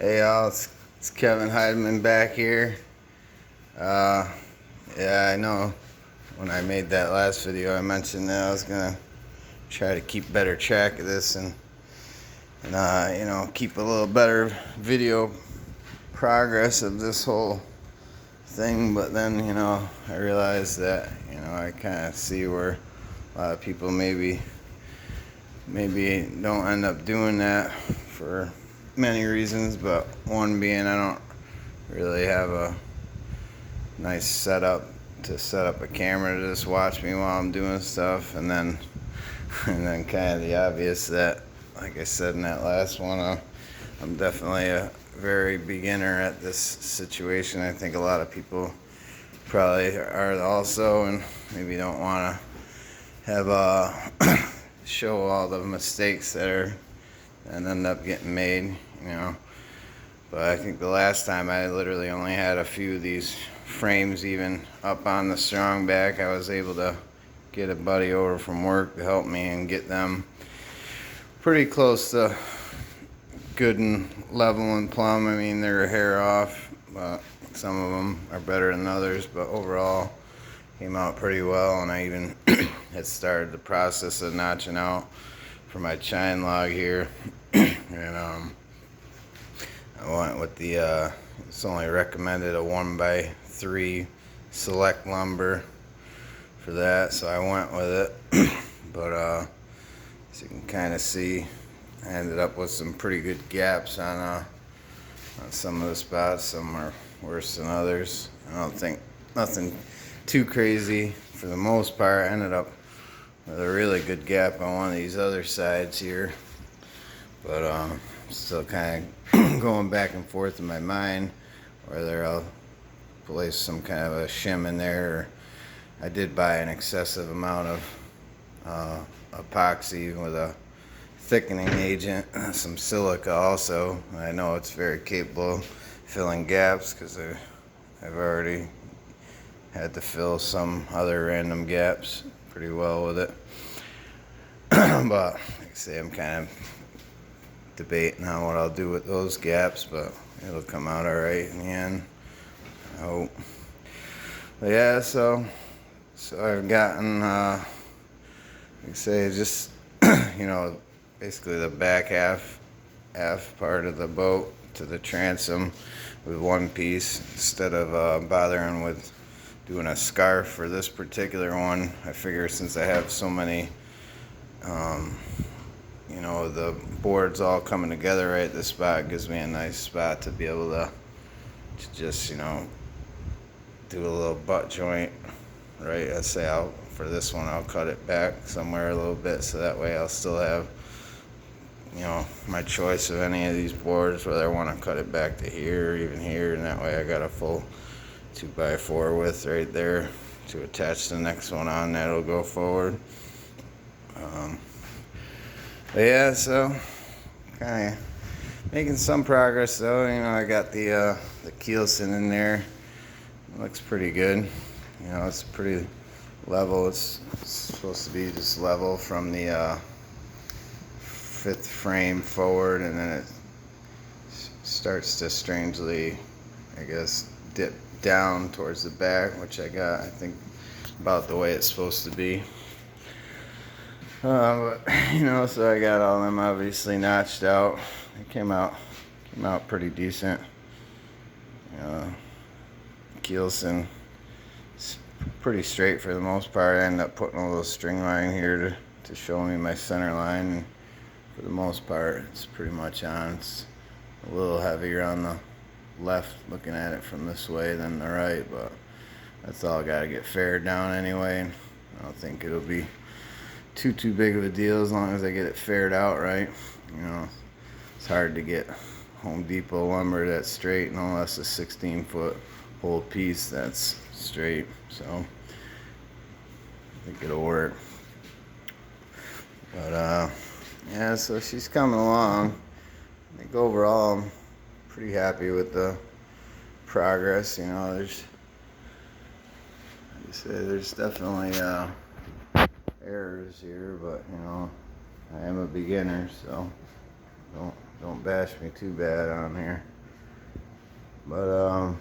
Hey y'all, it's Kevin Heideman back here. Yeah, I know when I made that last video I mentioned that I was gonna try to keep better track of this and keep a little better video progress of this whole thing, but then I realized that I kind of see where a lot of people maybe don't end up doing that for many reasons, but one being I don't really have a nice setup to set up a camera to just watch me while I'm doing stuff, and then kind of the obvious that, like I said in that last one, I'm definitely a very beginner at this situation. I think a lot of people probably are also, and maybe don't want to have show all the mistakes that are and end up getting made, But I think the last time I literally only had a few of these frames even up on the strong back. I was able to get a buddy over from work to help me and get them pretty close to good and level and plumb. I mean, they're a hair off, but some of them are better than others, but overall came out pretty well. And I even had started the process of notching out for my chine log here. And I went with the it's only recommended a 1x3 select lumber for that, so I went with it. But as you can kind of see, I ended up with some pretty good gaps on some of the spots. Some are worse than others. I don't think nothing too crazy for the most part. I ended up with a really good gap on one of these other sides here, but still kind of going back and forth in my mind whether I'll place some kind of a shim in there. Or I did buy an excessive amount of epoxy with a thickening agent, some silica also. I know it's very capable of filling gaps because I've already had to fill some other random gaps pretty well with it. But like I say, I'm kind of debating on what I'll do with those gaps, but it'll come out all right in the end, I hope. But yeah, so I've gotten like I say, just basically the back half part of the boat to the transom with one piece, instead of bothering with doing a scarf for this particular one. I figure since I have so many the boards all coming together right at this spot, gives me a nice spot to be able to just do a little butt joint, right? Let's say for this one I'll cut it back somewhere a little bit, so that way I'll still have my choice of any of these boards, whether I want to cut it back to here or even here, and that way I got a full 2x4 width right there to attach the next one on. That'll go forward. But yeah, so kind of making some progress though. I got the Keelson in there. It looks pretty good. It's pretty level. It's supposed to be just level from the fifth frame forward, and then it starts to strangely, I guess, dip down towards the back, which I think about the way it's supposed to be. But so I got all them obviously notched out. It came out pretty decent. Keelson, it's pretty straight for the most part. I ended up putting a little string line here to show me my center line, and for the most part it's pretty much on. It's a little heavier on the left looking at it from this way than the right, but that's all got to get faired down anyway. I don't think it'll be too big of a deal as long as I get it faired out right. It's hard to get Home Depot lumber that's straight, unless a 16-foot whole piece that's straight. So I think it'll work. But yeah, so she's coming along. I think overall I'm pretty happy with the progress. There's definitely errors here, but I am a beginner, so don't bash me too bad on here. But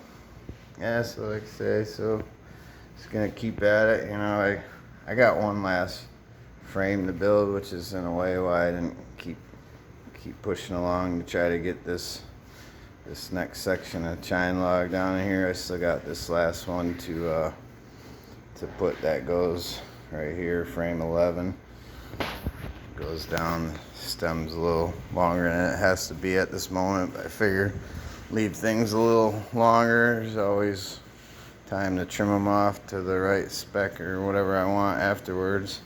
yeah, so like I say, so just gonna keep at it. You know, I got one last frame to build, which is in a way why I didn't keep pushing along to try to get this next section of chine log down in here. I still got this last one to put. That goes right here, frame 11. Goes down, stem's a little longer than it has to be at this moment, but I figure leave things a little longer. There's always time to trim them off to the right spec or whatever I want afterwards.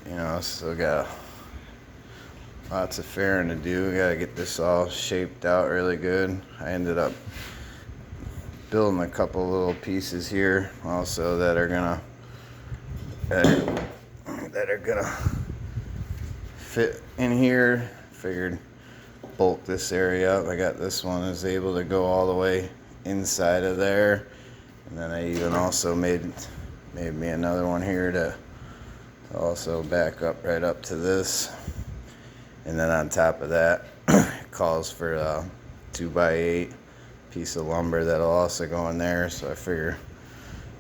You know, still got lots of fairing to do. Gotta get this all shaped out really good. I ended up building a couple little pieces here also that are gonna fit in here. Figured bulk this area up. I got this one is able to go all the way inside of there, and then I even also made me another one here to also back up right up to this. And then on top of that, it calls for a 2x8 piece of lumber that'll also go in there. So I figure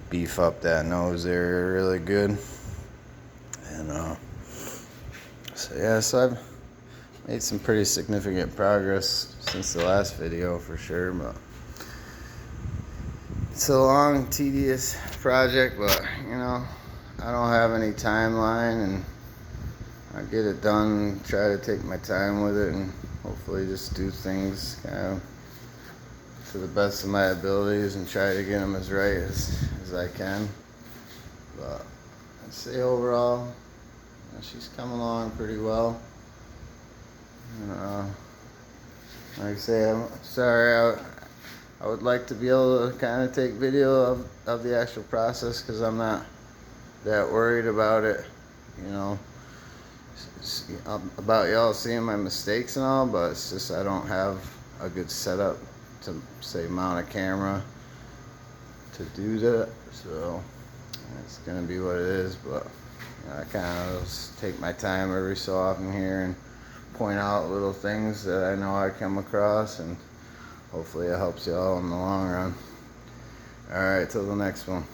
beef up that nose area really good. And so yeah, so I've made some pretty significant progress since the last video for sure. But it's a long, tedious project, but you know, I don't have any timeline, and I get it done, try to take my time with it, and hopefully just do things kind of to the best of my abilities and try to get them as right as I can. But I'd say overall, you know, she's come along pretty well. Like I say, I'm sorry, I would like to be able to kind of take video of the actual process, because I'm not that worried about it, you know, about y'all seeing my mistakes and all, but it's just I don't have a good setup to say mount a camera to do that, so it's gonna be what it is. But you know, I kind of just take my time every so often here and point out little things that I know I come across, and hopefully it helps y'all in the long run. Alright, till the next one.